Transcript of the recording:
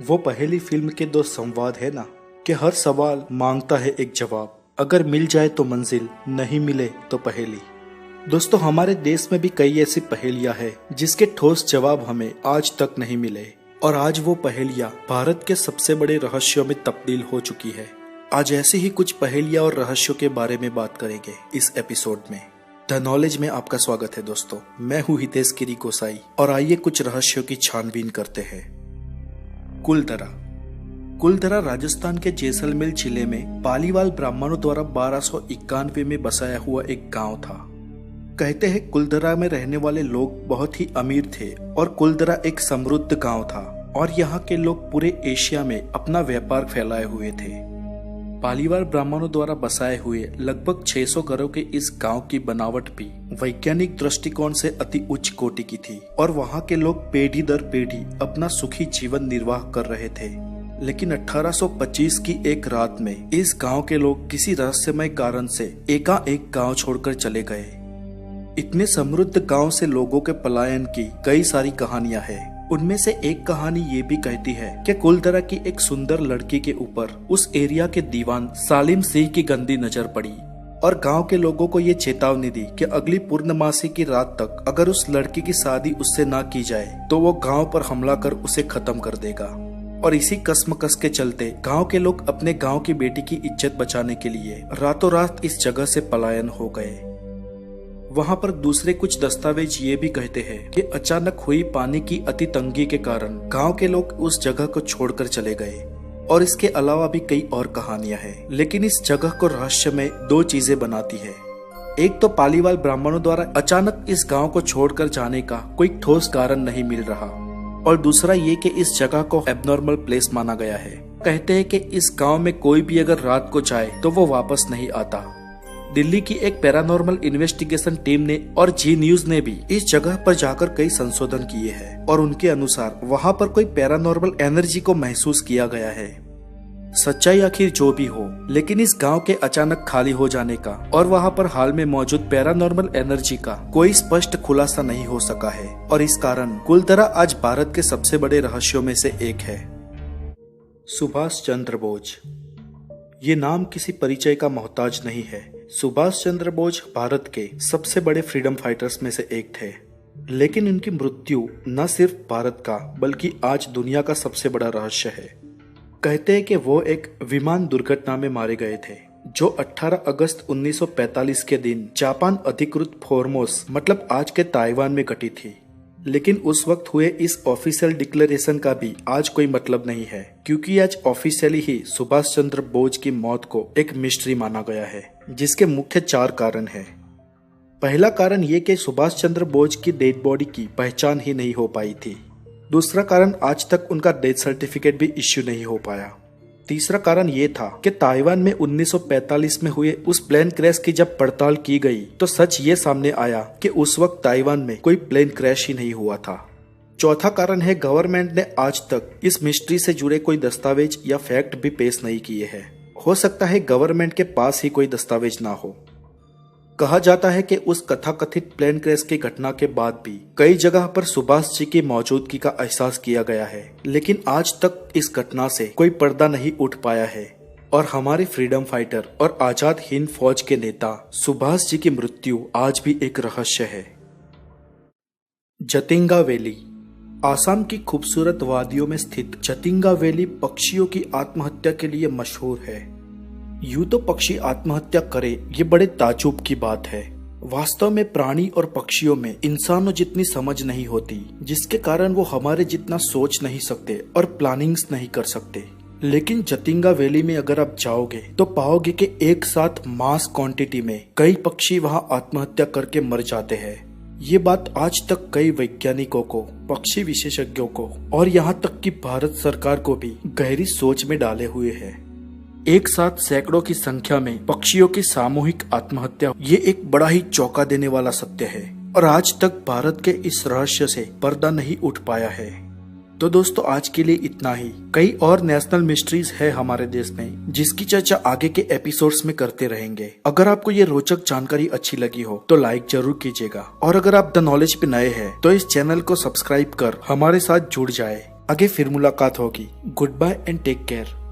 वो पहेली फिल्म के दो संवाद है ना, कि हर सवाल मांगता है एक जवाब। अगर मिल जाए तो मंजिल, नहीं मिले तो पहेली। दोस्तों, हमारे देश में भी कई ऐसी पहेलियां हैं जिसके ठोस जवाब हमें आज तक नहीं मिले, और आज वो पहेलियां भारत के सबसे बड़े रहस्यों में तब्दील हो चुकी है। आज ऐसी ही कुछ पहेलियां और रहस्यों के बारे में बात करेंगे इस एपिसोड में। द नॉलेज में आपका स्वागत है दोस्तों। मैं हूँ हितेश गिरी गोसाई, और आइए कुछ रहस्यों की छानबीन करते हैं। कुलधरा राजस्थान के जैसलमेर जिले में पालीवाल ब्राह्मणों द्वारा 1291 में बसाया हुआ एक गांव था। कहते हैं कुलधरा में रहने वाले लोग बहुत ही अमीर थे और कुलधरा एक समृद्ध गांव था, और यहाँ के लोग पूरे एशिया में अपना व्यापार फैलाए हुए थे। पालीवाल ब्राह्मणों द्वारा बसाए हुए लगभग 600 घरों के इस गांव की बनावट भी वैज्ञानिक दृष्टिकोण से अति उच्च कोटि की थी, और वहां के लोग पीढ़ी दर पीढ़ी अपना सुखी जीवन निर्वाह कर रहे थे। लेकिन 1825 की एक रात में इस गांव के लोग किसी रहस्यमय कारण से एकाएक गांव छोड़कर चले गए। इतने समृद्ध गांव से लोगों के पलायन की कई सारी कहानियां हैं। उनमें से एक कहानी ये भी कहती है कि कुलधरा की एक सुंदर लड़की के ऊपर उस एरिया के दीवान सालिम सिंह की गंदी नजर पड़ी, और गांव के लोगों को ये चेतावनी दी कि अगली पूर्णमासी की रात तक अगर उस लड़की की शादी उससे ना की जाए तो वो गांव पर हमला कर उसे खत्म कर देगा। और इसी कसमकस के चलते गांव के लोग अपने गांव की बेटी की इज्जत बचाने के लिए रातों रात इस जगह से पलायन हो गए। वहां पर दूसरे कुछ दस्तावेज ये भी कहते हैं कि अचानक हुई पानी की अति तंगी के कारण गांव के लोग उस जगह को छोड़कर चले गए। और इसके अलावा भी कई और कहानियां हैं, लेकिन इस जगह को रहस्य में दो चीजें बनाती है। एक तो पालीवाल ब्राह्मणों द्वारा अचानक इस गांव को छोड़कर जाने का कोई ठोस कारण नहीं मिल रहा, और दूसरा ये कि इस जगह को एबनॉर्मल प्लेस माना गया है। कहते हैं कि इस गांव में कोई भी अगर रात को जाए तो वो वापस नहीं आता। दिल्ली की एक पैरानॉर्मल इन्वेस्टिगेशन टीम ने और जी न्यूज ने भी इस जगह पर जाकर कई संशोधन किए हैं, और उनके अनुसार वहां पर कोई पैरानॉर्मल एनर्जी को महसूस किया गया है। सच्चाई आखिर जो भी हो, लेकिन इस गांव के अचानक खाली हो जाने का और वहां पर हाल में मौजूद पैरानॉर्मल एनर्जी का कोई स्पष्ट खुलासा नहीं हो सका है, और इस कारण कुलधरा आज भारत के सबसे बड़े रहस्यों में से एक है। सुभाष चंद्र बोस। ये नाम किसी परिचय का मोहताज नहीं है। सुभाष चंद्र बोस भारत के सबसे बड़े फ्रीडम फाइटर्स में से एक थे, लेकिन उनकी मृत्यु न सिर्फ भारत का बल्कि आज दुनिया का सबसे बड़ा रहस्य है। कहते हैं कि वो एक विमान दुर्घटना में मारे गए थे, जो 18 अगस्त 1945 के दिन जापान अधिकृत फॉर्मोस मतलब आज के ताइवान में घटी थी। लेकिन उस वक्त हुए इस ऑफिशियल डिक्लेरेशन का भी आज कोई मतलब नहीं है, क्योंकि आज ऑफिशियली ही सुभाष चंद्र बोस की मौत को एक मिस्ट्री माना गया है, जिसके मुख्य 4 कारण हैं। पहला कारण ये कि सुभाष चंद्र बोस की डेड बॉडी की पहचान ही नहीं हो पाई थी। दूसरा कारण, आज तक उनका डेथ सर्टिफिकेट भी इश्यू नहीं हो पाया। तीसरा कारण ये था कि ताइवान में 1945 में हुए उस प्लेन क्रैश की जब पड़ताल की गई तो सच ये सामने आया कि उस वक्त ताइवान में कोई प्लेन क्रैश ही नहीं हुआ था। चौथा कारण है, गवर्नमेंट ने आज तक इस मिस्ट्री से जुड़े कोई दस्तावेज या फैक्ट भी पेश नहीं किए हैं। हो सकता है गवर्नमेंट के पास ही कोई दस्तावेज ना हो। कहा जाता है कि उस कथाकथित प्लेन क्रैश की घटना के बाद भी कई जगह पर सुभाष जी की मौजूदगी का एहसास किया गया है, लेकिन आज तक इस घटना से कोई पर्दा नहीं उठ पाया है, और हमारे फ्रीडम फाइटर और आजाद हिंद फौज के नेता सुभाष जी की मृत्यु आज भी एक रहस्य है। जतिंगा वैली। आसाम की खूबसूरत वादियों में स्थित जतिंगा वैली पक्षियों की आत्महत्या के लिए मशहूर है। यूं तो पक्षी आत्महत्या करे ये बड़े ताज्जुब की बात है। वास्तव में प्राणी और पक्षियों में इंसानों जितनी समझ नहीं होती, जिसके कारण वो हमारे जितना सोच नहीं सकते और प्लानिंग्स नहीं कर सकते। लेकिन जतिंगा वैली में अगर आप जाओगे तो पाओगे कि एक साथ मास क्वांटिटी में कई पक्षी वहां आत्महत्या करके मर जाते हैं। ये बात आज तक कई वैज्ञानिकों को, पक्षी विशेषज्ञों को और यहाँ तक कि भारत सरकार को भी गहरी सोच में डाले हुए है। एक साथ सैकड़ों की संख्या में पक्षियों की सामूहिक आत्महत्या, ये एक बड़ा ही चौंका देने वाला सत्य है, और आज तक भारत के इस रहस्य से पर्दा नहीं उठ पाया है। तो दोस्तों, आज के लिए इतना ही। कई और नेशनल मिस्ट्रीज है हमारे देश में, जिसकी चर्चा आगे के एपिसोड्स में करते रहेंगे। अगर आपको ये रोचक जानकारी अच्छी लगी हो तो लाइक जरूर कीजिएगा, और अगर आप द नॉलेज पे नए हैं तो इस चैनल को सब्सक्राइब कर हमारे साथ जुड़ जाए। आगे फिर मुलाकात होगी। Good bye and take care.